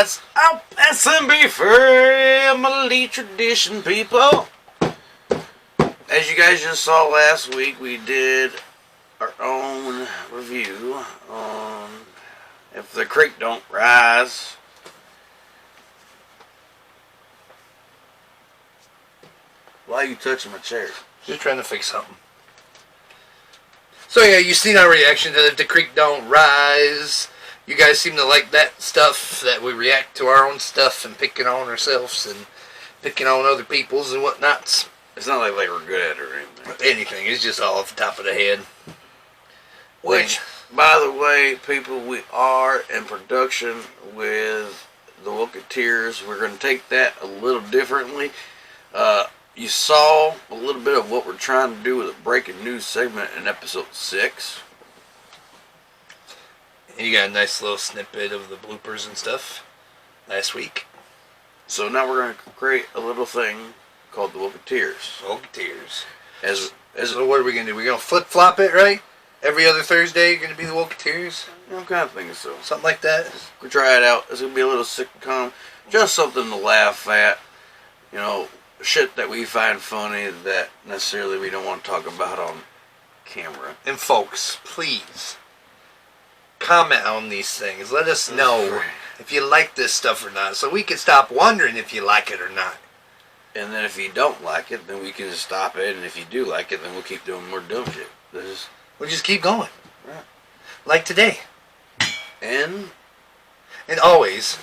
What's up, S.n.B. family tradition people? As you guys just saw last week, we did our own review on If the Creek Don't Rise. Why are you touching my chair? Just trying to fix something. So yeah, you seen our reaction to If the Creek Don't Rise. You guys seem to like that stuff, that we react to our own stuff and picking on ourselves and picking on other people's and whatnots. It's not like we're good at it or anything. Anything. It's just all off the top of the head. Which, by the way, people, we are in production with the Wooketeers. We're going to take that a little differently. You saw a little bit of what we're trying to do with a breaking news segment in episode 6. You got a nice little snippet of the bloopers and stuff last week. So now we're going to create a little thing called the Wooketeers. Wooketeers. So what are we going to do? We're going to flip-flop it, right? Every other Thursday you're going to be the Wooketeers? I'm kind of thinking so. Something like that? We'll try it out. It's going to be a little sitcom. Just something to laugh at. You know, shit that we find funny that necessarily we don't want to talk about on camera. And folks, please comment on these things. Let us know if you like this stuff or not, so we can stop wondering if you like it or not. And then if you don't like it, then we can just stop it. And if you do like it, then we'll keep doing more dumb shit. We'll just keep going. Right. Like today. And always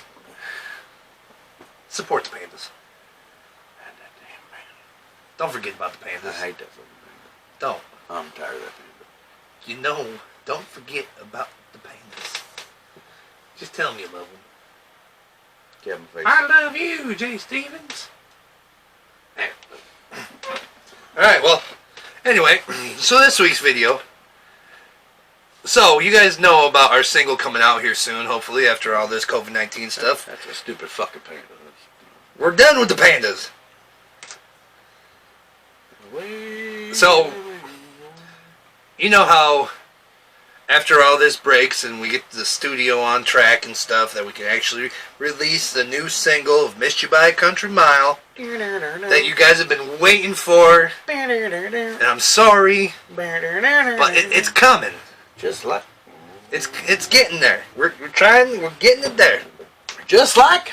support the pandas. Don't forget about the pandas. I hate that fucking panda. Don't. I'm tired of that panda. You know, don't forget about the pandas. Just tell them you love them. Kevin face. I love you, Jay Stevens. Alright, well, anyway, so this week's video. So, you guys know about our single coming out here soon, hopefully, after all this COVID-19 stuff. That's a stupid fucking panda. We're done with the pandas. So, you know how after all this breaks and we get the studio on track and stuff, that we can actually release the new single of Missed You by a Country Mile that you guys have been waiting for. And I'm sorry, but it's coming. Just like it's getting there. We're trying. We're getting it there. Just like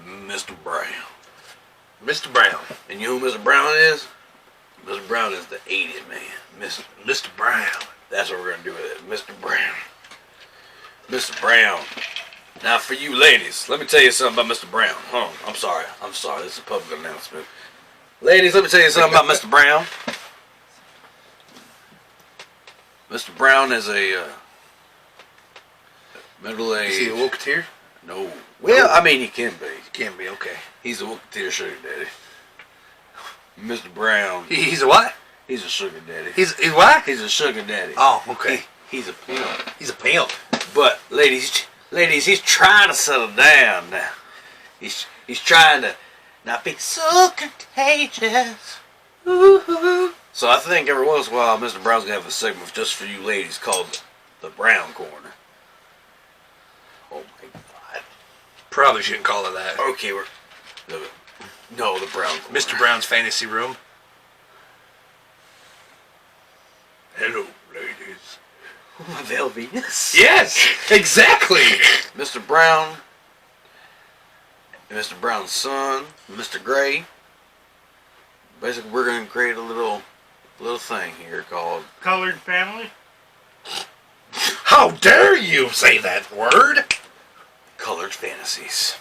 Mr. Brown. Mr. Brown. And you know who Mr. Brown is? Mr. Brown is the 80s man. Mr. Brown. That's what we're going to do with it. Mr. Brown. Mr. Brown. Now for you ladies, let me tell you something about Mr. Brown. I'm sorry. This is a public announcement. Ladies, let me tell you something about Mr. Brown. Mr. Brown is a middle-aged... Is he a Wooketeer? No. Well, I mean, he can be. He can be, okay. He's a Wooketeer sugar daddy. Mr. Brown. He's a what? He's a sugar daddy. He's what? He's a sugar daddy. Oh, okay. He's a pimp. He's a pimp. But ladies, he's trying to settle down now. He's trying to not be so contagious. Ooh. So I think every once in a while, Mr. Brown's gonna have a segment just for you ladies called the Brown Corner. Oh my God. Probably shouldn't call it that. Okay, no, the Brown Corner. Mr. Brown's Fantasy Room. Hello, ladies. Vel Venus. Yes, exactly. Mr. Brown and Mr. Brown's son, Mr. Gray. Basically, we're going to create a little thing here called Colored Family. How dare you say that word? Colored Fantasies.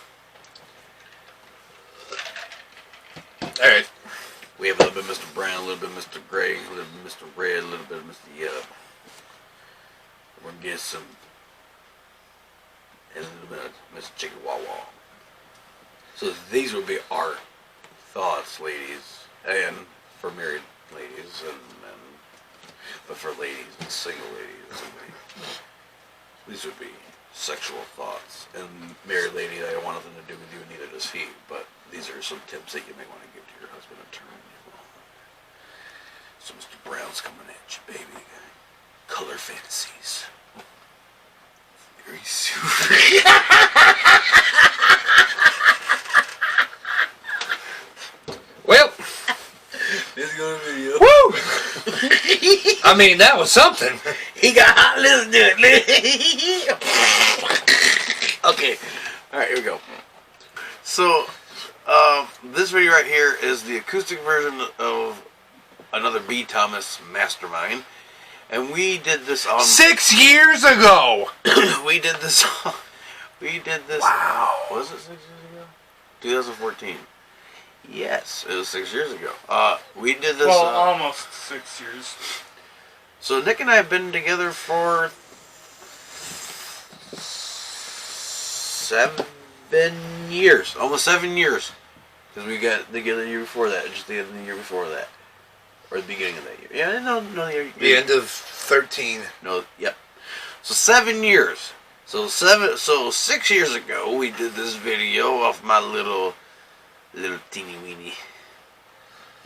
All right. We have a little bit of Mr. Brown, a little bit of Mr. Gray, a little bit of Mr. Red, a little bit of Mr. Yellow. We're going to get some, and a little bit of Mr. Chicken Wawa. So these would be our thoughts, ladies, and for married ladies, but for ladies and single ladies. These would be sexual thoughts. And married lady, I don't want nothing to do with you, and neither does he, but these are some tips that you may want to give to your husband in turn. So Mr. Brown's coming at you, baby. Color Fantasies. Very soon. on a video. Woo! I mean, that was something. He got hot. Let's do it. Okay. All right, here we go. So, this video right here is the acoustic version of another B. Thomas Mastermind. And we did this on... 6 years ago! we did this... Wow. Was it 6 years ago? 2014. Yes, it was 6 years ago. We did this... Well, almost 6 years. So Nick and I have been together for 7 years. Almost 7 years. Because we got together the year before that. Just the end of the year before that. Or the beginning of that year. Yeah, no, the end of 13. No, yep. So 7 years. So 6 years ago, we did this video off my little teeny weeny,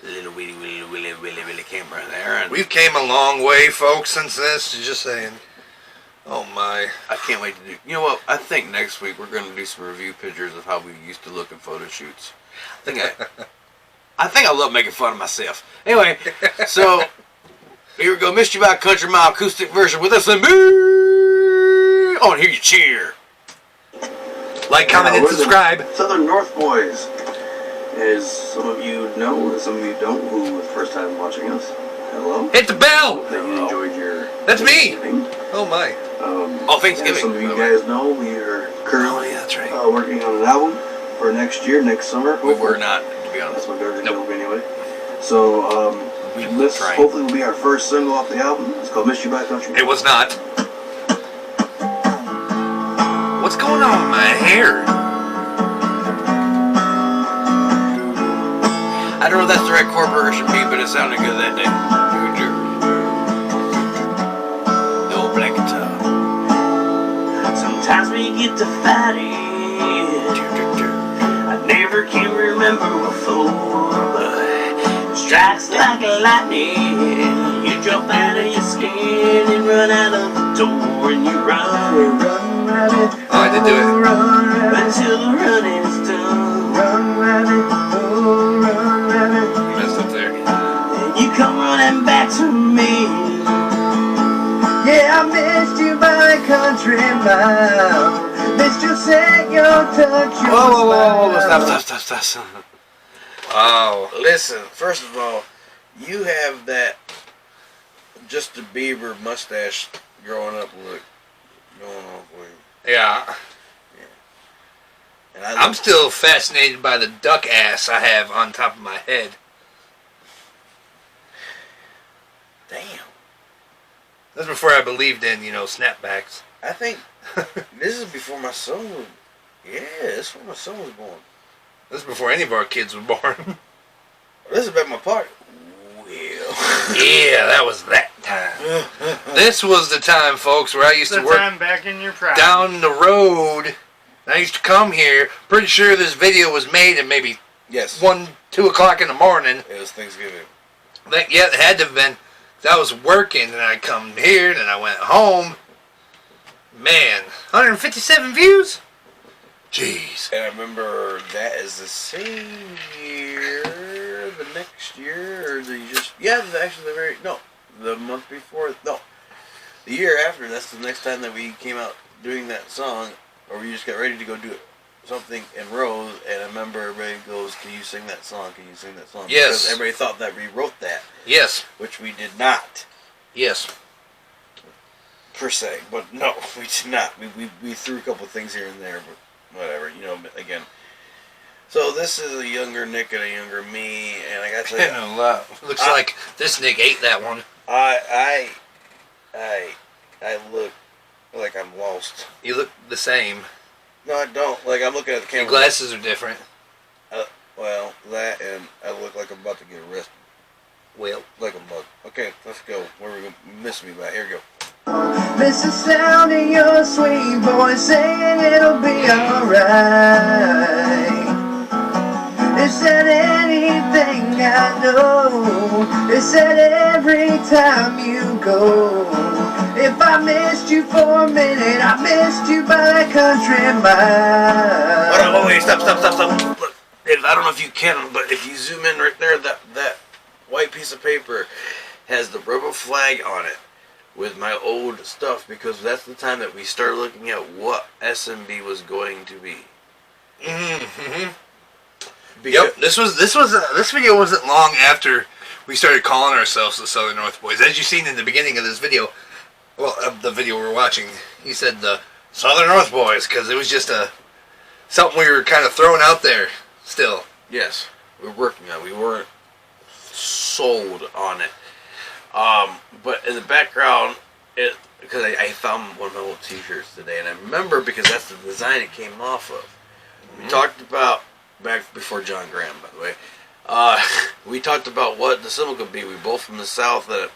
little willy camera there. And we've came a long way, folks, since this. Just saying. Oh my! I can't wait to do. You know what? I think next week we're going to do some review pictures of how we used to look in photo shoots. I think I love making fun of myself. Anyway, so here we go. Missed You by Country Mile acoustic version with S.n.B. Oh, and hear you cheer. Like, comment, and subscribe. Southern North Boys. As some of you know, and some of you don't, who are the first time watching us. Hello. Hit the bell. Hope that you enjoyed your That's me. Thanksgiving. Oh my. Thanksgiving. As some of you guys know, we are currently that's right. working on an album for next year, next summer. We were not, to be honest. That's what they're going to do anyway. So, this hopefully will be our first single off the album. It's called Miss You by Country. It was not. What's going on with my hair? I don't know if that's the right chord progression beat, but it sounded good that day. The old black guitar. Sometimes we get to fighting. I never can remember before, but it strikes like lightning. You jump out of your skin and run out of the door, and you run, rabbit. Oh, I did do it. Run, rabbit, until the running is done. Run, rabbit, oh, run, rabbit. You messed up there. And you come running back to me. Yeah, I missed you by a country mile. Missed your set, your touch, your Whoa, smile. stop. Wow. Listen, first of all, you have that Justin Bieber mustache growing up look going on for you. Yeah. And I'm still fascinated by the duck ass I have on top of my head. Damn. That's before I believed in, snapbacks. I think this is before my son was... Yeah, this is when my son was born. This is before any of our kids were born. This is about my party. Well... Yeah, that was that time. This was the time, folks, where I used to The work time back in your prime. down the road. I used to come here. Pretty sure this video was made at maybe Yes. 1, 2 o'clock in the morning. It was Thanksgiving. Yeah, it had to have been. 'Cause I was working, and I come here, and I went home. Man, 157 views? Jeez. And I remember that is the same year, the next year, or the month before, the year after. That's the next time that we came out doing that song, or we just got ready to go do something in Rose, and I remember everybody goes, "Can you sing that song? Can you sing that song?" Yes. Because everybody thought that we wrote that, Yes. which we did not, Yes. per se. But no, we did not. We threw a couple things here and there, but whatever, again. So this is a younger Nick and a younger me, and I got to tell you, Looks like this Nick ate that one. I look like I'm lost. You look the same. No, I don't. Like, I'm looking at the camera. Your glasses are different. Well, that and I look like I'm about to get arrested. Well, Like a bug. Okay, let's go. Where are we going to miss me by? Here we go. Miss the sound of your sweet voice saying it'll be alright. It said anything I know. It said every time you go. If I missed you for a minute, I missed you by a country mile. Wait, stop. Look, I don't know if you can, but if you zoom in right there, that white piece of paper has the rebel flag on it with my old stuff, because that's the time that we started looking at what S.n.B. was going to be. Mm-hmm. Yep. This video wasn't long after we started calling ourselves the Southern North Boys. As you seen in the beginning of this video, well, of the video we're watching, he said the Southern North Boys, because it was just something we were kind of throwing out there still. Yes, we were working on it. We weren't sold on it. But in the background, because I found one of my old t-shirts today, and I remember because that's the design it came off of. We talked about, back before John Graham, by the way, we talked about what the symbol could be. We both from the South, that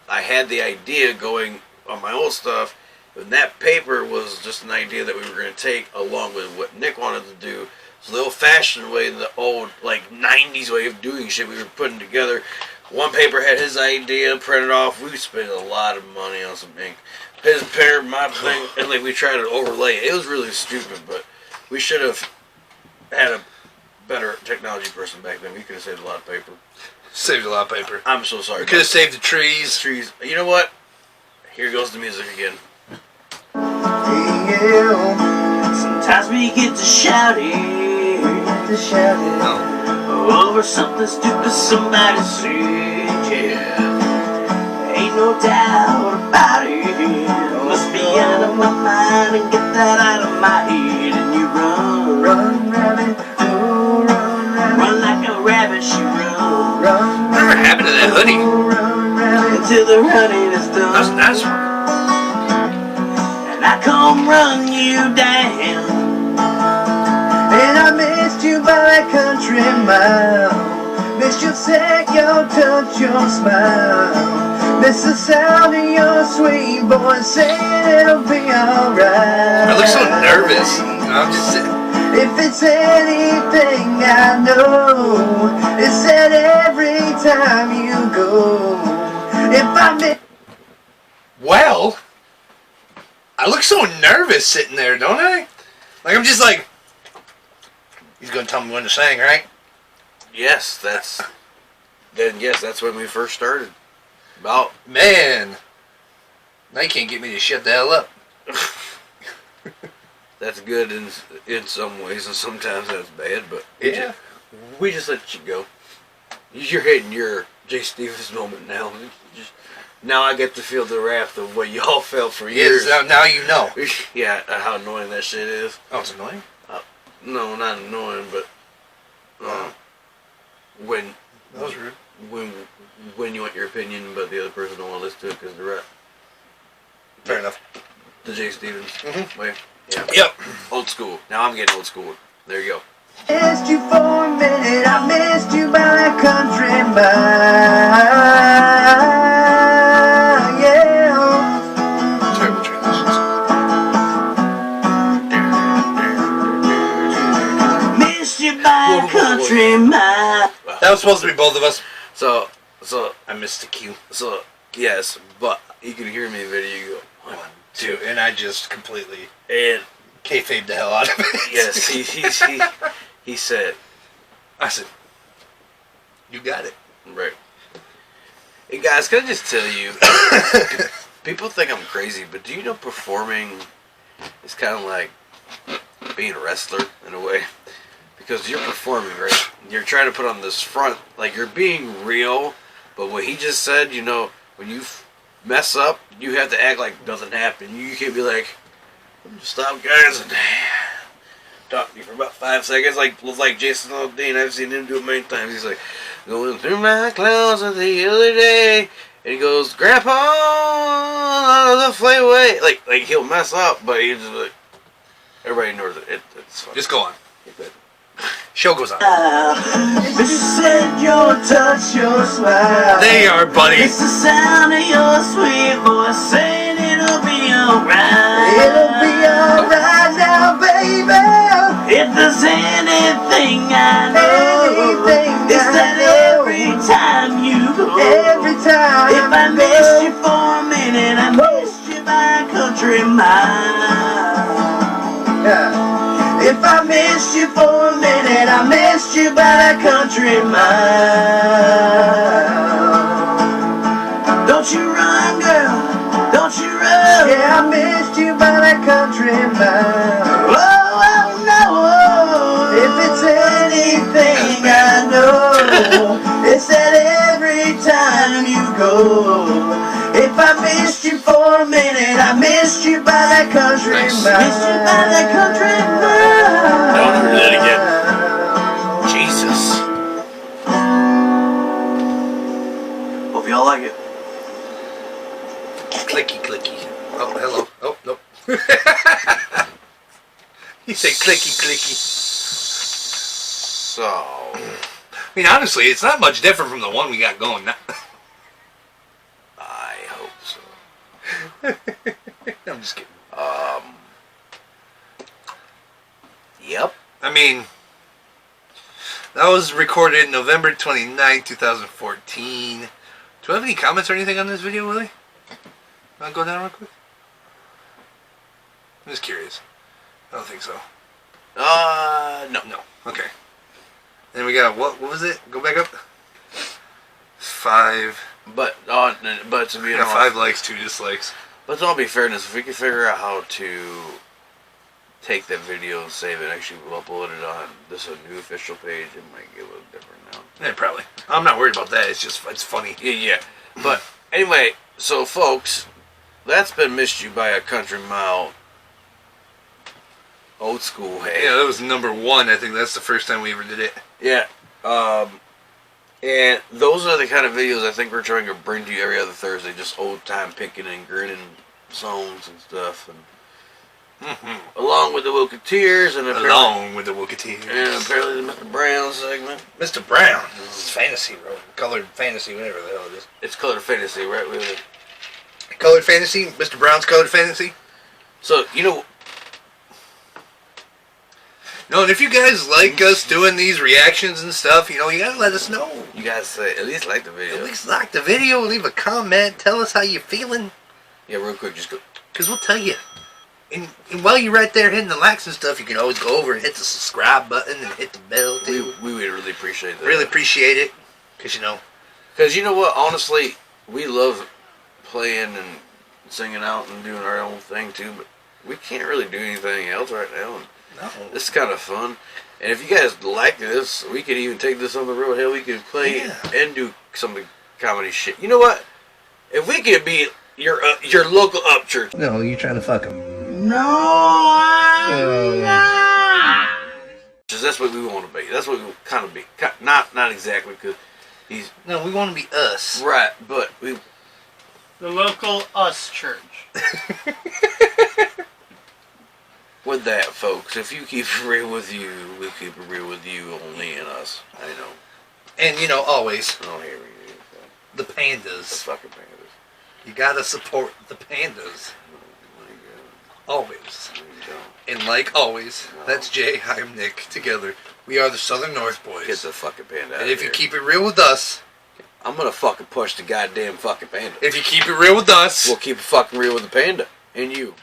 I had the idea going on my old stuff, and that paper was just an idea that we were going to take along with what Nick wanted to do. So the old-fashioned way, the old, like, 90s way of doing shit we were putting together. One paper had his idea printed off. We spent a lot of money on some ink. His paper, my thing, and like we tried to overlay it. It was really stupid, but we should have had a better technology person back then. We could have saved a lot of paper. Saved a lot of paper. I'm so sorry. We could have saved the trees. You know what? Here goes the music again. Yeah. Sometimes we get to shouting over something stupid somebody said, yeah. Ain't no doubt about it. Must be out of my mind and get that out of my head. And you run, Run, rabbit, oh, run, rabbit. run like a rabbit, she run. Run, Whatever happened to that hoodie? oh, run, rabbit. Until the running is done. That's a nice one. And I come run you down. And I missed you by a country mile. Missed your sick, your touch, your smile. Miss the sound of your sweet voice saying it'll be alright. I look so nervous. I'm just sitting. If it's anything I know, it's that every time you go. If I miss. Well, I look so nervous sitting there, don't I? Like, I'm just like, he's going to tell me when to sing, right? Yes, that's when we first started. About Man, now you can't get me to shut the hell up. that's good in some ways, and sometimes that's bad. But Yeah. we just let you go. You're hitting your Jay Stevens moment now. Now I get to feel the wrath of what y'all felt for years. Yes, now you know. Yeah, how annoying that shit is. Oh, it's annoying? No, not annoying, but when That was rude. when you want your opinion, but the other person don't want to listen to it because they're right. Fair enough. The Jay Stevens way. Yeah. Yep. Old school. Now I'm getting old school. There you go. Missed you for a minute, I missed you by a country mile, yeah. Terrible transitions. Missed you by a country mile. That was supposed to be both of us. So I missed the cue. So yes, but you can hear me in the video. You go 1, 2, And I just completely and kayfabed the hell out of it. yes, he said, I said, you got it. right. Hey guys, can I just tell you, people think I'm crazy, but do you know performing is kind of like being a wrestler in a way? Because you're performing, right? You're trying to put on this front, like you're being real, but what he just said, you know, when you mess up, you have to act like nothing happened. You can't be like, stop guys, and talk to you for about 5 seconds, like Jason Aldean. I've seen him do it many times. He's like, going through my closet the other day, and he goes, Grandpa, the flame away. Like he'll mess up, but he's just like, everybody knows it. It's fun. Just go on. Show goes on. Miss the scent, your touch, your smile. They are, buddy. It's the sound of your sweet voice saying it'll be alright. It'll be alright now, baby. If there's anything I know, Anything it's I that know. every time you go. Every time. If I missed you for a minute, I missed you by a country mile. Yeah. If I missed you for a minute, I missed you by a country mile. Don't you run, girl, don't you run. Yeah, I missed you by that country mile. Oh, no. If it's anything I know, it's that every time you go. If I missed you for a minute, I missed you by that country mile. Missed you by that country mile. Don't ever do that again. Jesus. Hope y'all like it. Clicky, clicky. Oh, hello. Oh, nope. You say clicky, clicky. So, I mean, honestly, it's not much different from the one we got going now. I hope so. I'm just kidding. Yep. I mean, that was recorded November 29th, 2014. Do you have any comments or anything on this video, Willie? Want to go down real quick? I'm just curious. I don't think so. No. No. Okay. Then we got, what was it? Go back up. 5. But to be We got honest, 5 likes, 2 dislikes. but to all be fairness, if we could figure out how to take that video and save it, actually upload it on this new official page, it might get a little different now. Yeah, probably. I'm not worried about that. It's just, it's funny. Yeah. But anyway, so folks, that's been Missed You by a Country Mile. Old school, hey. Yeah, that was number 1. I think that's the first time we ever did it. Yeah. And those are the kind of videos I think we're trying to bring to you every other Thursday. Just old time picking and grinning songs and stuff. And along with the Wilketeers and Along with the Wilketeers. and apparently the Mr. Brown segment. Mr. Brown. It's fantasy, bro. Colored fantasy, whatever the hell it is. It's Colored Fantasy, right? With Colored fantasy? Mr. Brown's colored fantasy? So, you know, No, and if you guys like us doing these reactions and stuff, you know, you gotta let us know. you guys say, at least like the video. At least like the video, leave a comment, tell us how you feeling, Yeah, real quick, just go. because we'll tell you. And while you're right there hitting the likes and stuff, you can always go over and hit the subscribe button and hit the bell, too. We would really appreciate that. Really appreciate it, because, you know. Because you know what? Honestly, we love playing and singing out and doing our own thing, too, but we can't really do anything else right now. And No. this is kind of fun. And if you guys like this, we could even take this on the road. Hell, we could play and do some comedy shit. You know what? If we could be your local up church. No, you're trying to fuck him. No, I'm not. That's what we want to be. That's what we kind of be. Not exactly, because he's No, we want to be us. right, but we. The local us church. With that, folks, if you keep it real with you, we keep it real with you, only in us. I know. And, you know, always, I don't hear you. the The pandas. fucking pandas. You gotta support the pandas. Oh my God. Always. No, you don't. And like always, that's Jay, I'm Nick. Together, we are the Southern North Get Boys. the fucking panda out And if of you here. keep it real with us, I'm gonna fucking push the goddamn fucking panda. if you keep it real with us, We'll keep it fucking real with the panda. And you.